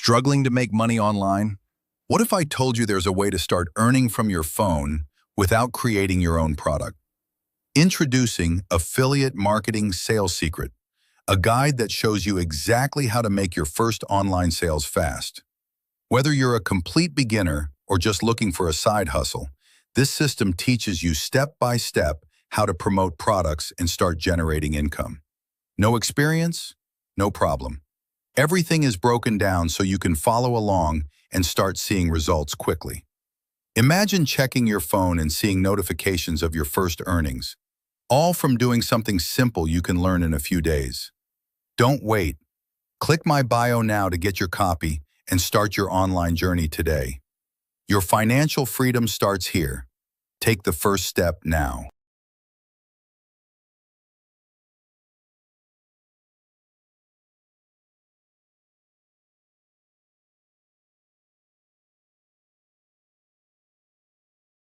Struggling to make money online? What if I told you there's a way to start earning from your phone without creating your own product? Introducing Affiliate Marketing Sales Secret, a guide that shows you exactly how to make your first online sales fast. Whether you're a complete beginner or just looking for a side hustle, this system teaches you step by step how to promote products and start generating income. No experience? No problem. Everything is broken down so you can follow along and start seeing results quickly. Imagine checking your phone and seeing notifications of your first earnings, all from doing something simple you can learn in a few days. Don't wait. Click my bio now to get your copy and start your online journey today. Your financial freedom starts here. Take the first step now.